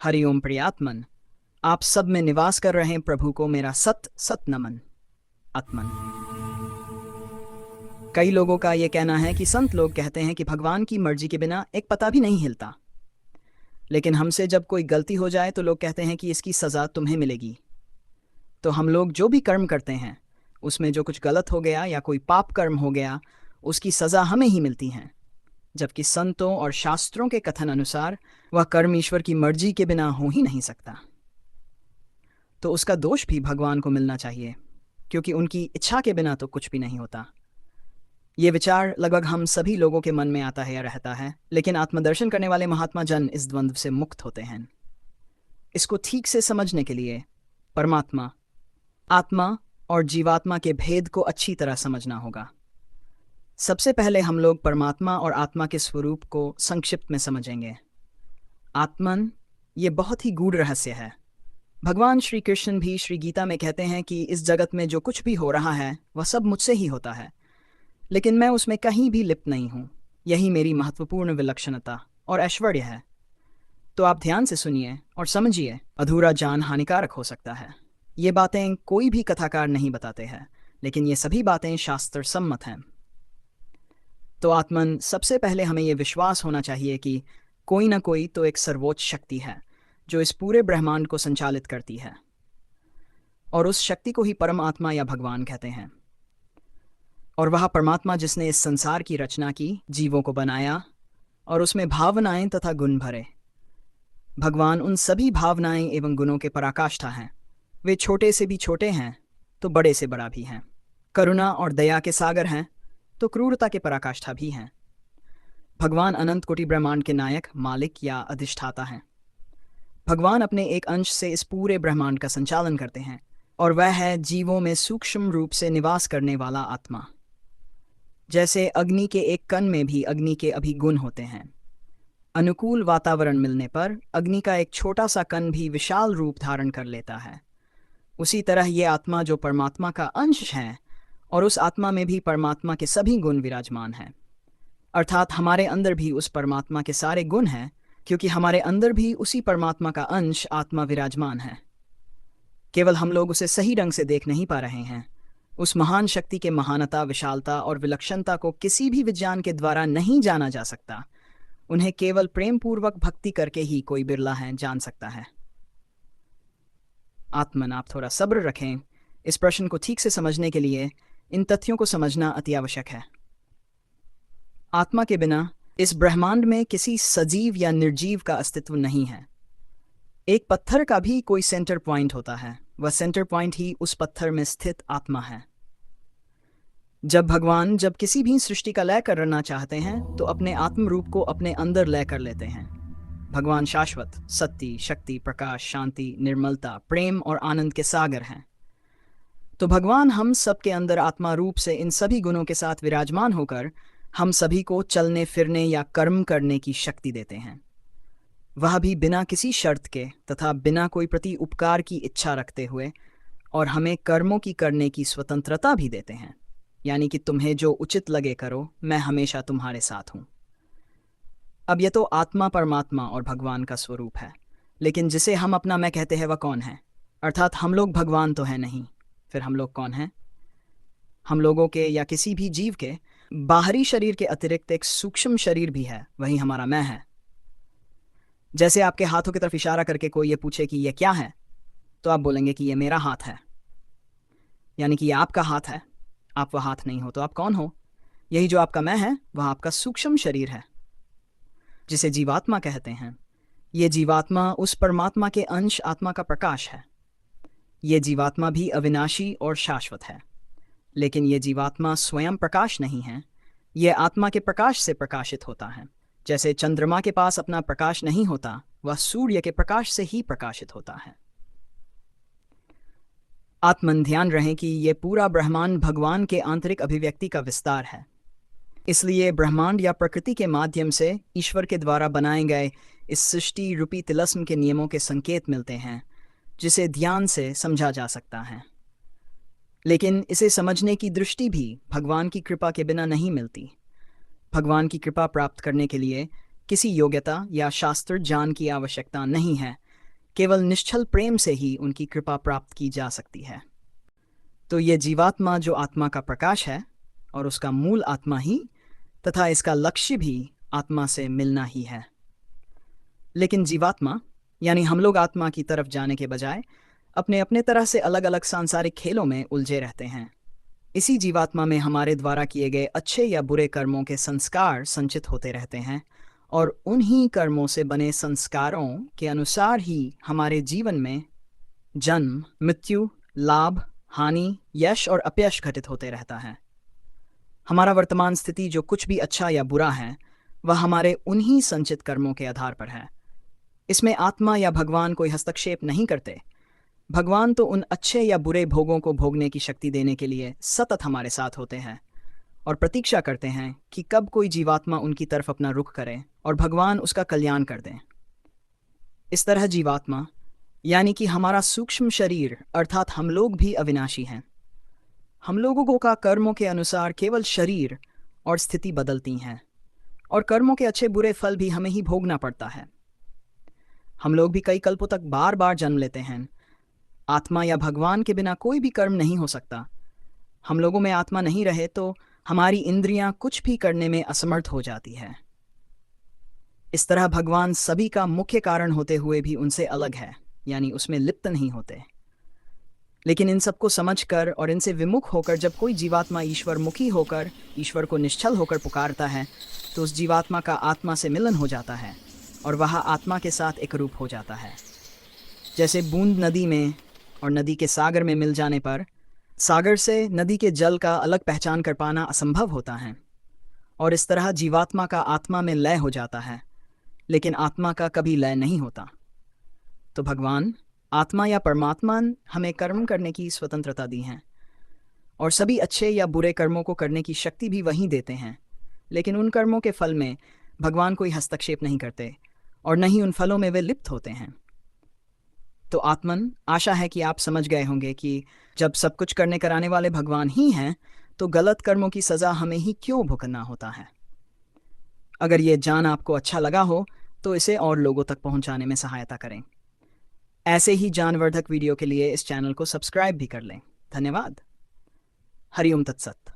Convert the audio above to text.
हरिओम प्रियात्मन। आप सब में निवास कर रहे प्रभु को मेरा सत सत नमन। आत्मन। कई लोगों का ये कहना है कि संत लोग कहते हैं कि भगवान की मर्जी के बिना एक पता भी नहीं हिलता। लेकिन हमसे जब कोई गलती हो जाए तो लोग कहते हैं कि इसकी सज़ा तुम्हें मिलेगी। तो हम लोग जो भी कर्म करते हैं उसमें जो कुछ गलत हो गया या कोई पाप कर्म हो गया उसकी सज़ा हमें ही मिलती है, जबकि संतों और शास्त्रों के कथन अनुसार वह कर्म ईश्वर की मर्जी के बिना हो ही नहीं सकता। तो उसका दोष भी भगवान को मिलना चाहिए, क्योंकि उनकी इच्छा के बिना तो कुछ भी नहीं होता। ये विचार लगभग हम सभी लोगों के मन में आता है या रहता है, लेकिन आत्मदर्शन करने वाले महात्मा जन इस द्वंद्व से मुक्त होते हैं। इसको ठीक से समझने के लिए परमात्मा, आत्मा और जीवात्मा के भेद को अच्छी तरह समझना होगा। सबसे पहले हम लोग परमात्मा और आत्मा के स्वरूप को संक्षिप्त में समझेंगे। आत्मन ये बहुत ही गूढ़ रहस्य है। भगवान श्री कृष्ण भी श्री गीता में कहते हैं कि इस जगत में जो कुछ भी हो रहा है वह सब मुझसे ही होता है, लेकिन मैं उसमें कहीं भी लिप्त नहीं हूँ। यही मेरी महत्वपूर्ण विलक्षणता और ऐश्वर्य है। तो आप ध्यान से सुनिए और समझिए, अधूरा ज्ञान हानिकारक हो सकता है। ये बातें कोई भी कथाकार नहीं बताते हैं, लेकिन ये सभी बातें शास्त्र सम्मत हैं। तो आत्मन, सबसे पहले हमें ये विश्वास होना चाहिए कि कोई ना कोई तो एक सर्वोच्च शक्ति है जो इस पूरे ब्रह्मांड को संचालित करती है, और उस शक्ति को ही परम आत्मा या भगवान कहते हैं। और वह परमात्मा जिसने इस संसार की रचना की, जीवों को बनाया और उसमें भावनाएं तथा गुण भरे। भगवान उन सभी भावनाएं एवं गुणों के पराकाष्ठा हैं। वे छोटे से भी छोटे हैं तो बड़े से बड़ा भी हैं। करुणा और दया के सागर हैं तो क्रूरता के पराकाष्ठा भी हैं। भगवान अनंत कोटि ब्रह्मांड के नायक, मालिक या अधिष्ठाता हैं। भगवान अपने एक अंश से इस पूरे ब्रह्मांड का संचालन करते हैं, और वह है जीवों में सूक्ष्म रूप से निवास करने वाला आत्मा। जैसे अग्नि के एक कण में भी अग्नि के अभिगुण होते हैं। अनुकूल वातावरण मिलने पर अग्नि का एक छोटा सा कण भी विशाल रूप धारण कर लेता है। उसी तरह ये आत्मा जो परमात्मा का अंश है, और उस आत्मा में भी परमात्मा के सभी गुण विराजमान हैं। अर्थात हमारे अंदर भी उस परमात्मा के सारे गुण हैं, क्योंकि हमारे अंदर भी उसी परमात्मा का अंश आत्मा विराजमान है। केवल हम लोग उसे सही ढंग से देख नहीं पा रहे हैं। उस महान शक्ति के महानता, विशालता और विलक्षणता को किसी भी विज्ञान के द्वारा नहीं जाना जा सकता। उन्हें केवल प्रेम पूर्वक भक्ति करके ही कोई बिरला है जान सकता है। आत्मन, आप थोड़ा सब्र रखें। इस प्रश्न को ठीक से समझने के लिए इन तथ्यों को समझना अति आवश्यक है। आत्मा के बिना इस ब्रह्मांड में किसी सजीव या निर्जीव का अस्तित्व नहीं है। एक पत्थर का भी कोई सेंटर पॉइंट होता है, वह सेंटर पॉइंट ही उस पत्थर में स्थित आत्मा है। जब भगवान किसी भी सृष्टि का लय करना चाहते हैं तो अपने आत्म रूप को अपने अंदर लय कर लेते हैं। भगवान शाश्वत, सत्य, शक्ति, प्रकाश, शांति, निर्मलता, प्रेम और आनंद के सागर हैं। तो भगवान हम सब के अंदर आत्मा रूप से इन सभी गुणों के साथ विराजमान होकर हम सभी को चलने फिरने या कर्म करने की शक्ति देते हैं। वह भी बिना किसी शर्त के तथा बिना कोई प्रति उपकार की इच्छा रखते हुए, और हमें कर्मों की करने की स्वतंत्रता भी देते हैं। यानी कि तुम्हें जो उचित लगे करो, मैं हमेशा तुम्हारे साथ हूँ। अब यह तो आत्मा, परमात्मा और भगवान का स्वरूप है, लेकिन जिसे हम अपना मैं कहते हैं वह कौन है? अर्थात हम लोग भगवान तो है नहीं, फिर हम लोग कौन हैं? हम लोगों के या किसी भी जीव के बाहरी शरीर के अतिरिक्त एक सूक्ष्म शरीर भी है, वही हमारा मैं है। जैसे आपके हाथों की तरफ इशारा करके कोई ये पूछे कि ये क्या है, तो आप बोलेंगे कि ये मेरा हाथ है, यानी कि ये आपका हाथ है। आप वह हाथ नहीं हो तो आप कौन हो? यही जो आपका मैं है वह आपका सूक्ष्म शरीर है, जिसे जीवात्मा कहते हैं। ये जीवात्मा उस परमात्मा के अंश आत्मा का प्रकाश है। ये जीवात्मा भी अविनाशी और शाश्वत है, लेकिन ये जीवात्मा स्वयं प्रकाश नहीं है। ये आत्मा के प्रकाश से प्रकाशित होता है। जैसे चंद्रमा के पास अपना प्रकाश नहीं होता, वह सूर्य के प्रकाश से ही प्रकाशित होता है। आत्मन, ध्यान रहे कि ये पूरा ब्रह्मांड भगवान के आंतरिक अभिव्यक्ति का विस्तार है। इसलिए ब्रह्मांड या प्रकृति के माध्यम से ईश्वर के द्वारा बनाए गए इस सृष्टि रूपी तिलस्म के नियमों के संकेत मिलते हैं, जिसे ध्यान से समझा जा सकता है। लेकिन इसे समझने की दृष्टि भी भगवान की कृपा के बिना नहीं मिलती। भगवान की कृपा प्राप्त करने के लिए किसी योग्यता या शास्त्र ज्ञान की आवश्यकता नहीं है, केवल निश्चल प्रेम से ही उनकी कृपा प्राप्त की जा सकती है। तो ये जीवात्मा जो आत्मा का प्रकाश है और उसका मूल आत्मा ही तथा इसका लक्ष्य भी आत्मा से मिलना ही है। लेकिन जीवात्मा यानी हम लोग आत्मा की तरफ जाने के बजाय अपने अपने तरह से अलग अलग सांसारिक खेलों में उलझे रहते हैं। इसी जीवात्मा में हमारे द्वारा किए गए अच्छे या बुरे कर्मों के संस्कार संचित होते रहते हैं और उन्हीं कर्मों से बने संस्कारों के अनुसार ही हमारे जीवन में जन्म, मृत्यु, लाभ, हानि, यश और अपयश घटित होते रहता है। हमारा वर्तमान स्थिति जो कुछ भी अच्छा या बुरा है वह हमारे उन्हीं संचित कर्मों के आधार पर है। इसमें आत्मा या भगवान कोई हस्तक्षेप नहीं करते। भगवान तो उन अच्छे या बुरे भोगों को भोगने की शक्ति देने के लिए सतत हमारे साथ होते हैं और प्रतीक्षा करते हैं कि कब कोई जीवात्मा उनकी तरफ अपना रुख करे और भगवान उसका कल्याण कर दें। इस तरह जीवात्मा यानी कि हमारा सूक्ष्म शरीर अर्थात हम लोग भी अविनाशी हैं। हम लोगों का कर्मों के अनुसार केवल शरीर और स्थिति बदलती हैं और कर्मों के अच्छे बुरे फल भी हमें ही भोगना पड़ता है। हम लोग भी कई कल्पों तक बार बार जन्म लेते हैं। आत्मा या भगवान के बिना कोई भी कर्म नहीं हो सकता। हम लोगों में आत्मा नहीं रहे तो हमारी इंद्रियां कुछ भी करने में असमर्थ हो जाती है। इस तरह भगवान सभी का मुख्य कारण होते हुए भी उनसे अलग है, यानी उसमें लिप्त नहीं होते। लेकिन इन सबको समझकर और इनसे विमुख होकर जब कोई जीवात्मा ईश्वर मुखी होकर ईश्वर को निश्चल होकर पुकारता है तो उस जीवात्मा का आत्मा से मिलन हो जाता है और वह आत्मा के साथ एक रूप हो जाता है। जैसे बूंद नदी में और नदी के सागर में मिल जाने पर सागर से नदी के जल का अलग पहचान कर पाना असंभव होता है, और इस तरह जीवात्मा का आत्मा में लय हो जाता है, लेकिन आत्मा का कभी लय नहीं होता। तो भगवान, आत्मा या परमात्मा हमें कर्म करने की स्वतंत्रता दी है और सभी अच्छे या बुरे कर्मों को करने की शक्ति भी वही देते हैं, लेकिन उन कर्मों के फल में भगवान कोई हस्तक्षेप नहीं करते और न ही उन फलों में वे लिप्त होते हैं। तो आत्मन, आशा है कि आप समझ गए होंगे कि जब सब कुछ करने कराने वाले भगवान ही हैं तो गलत कर्मों की सज़ा हमें ही क्यों भुगतना होता है। अगर ये जान आपको अच्छा लगा हो तो इसे और लोगों तक पहुंचाने में सहायता करें। ऐसे ही जानवर्धक वीडियो के लिए इस चैनल को सब्सक्राइब भी कर लें। धन्यवाद। हरिओम तत्सत।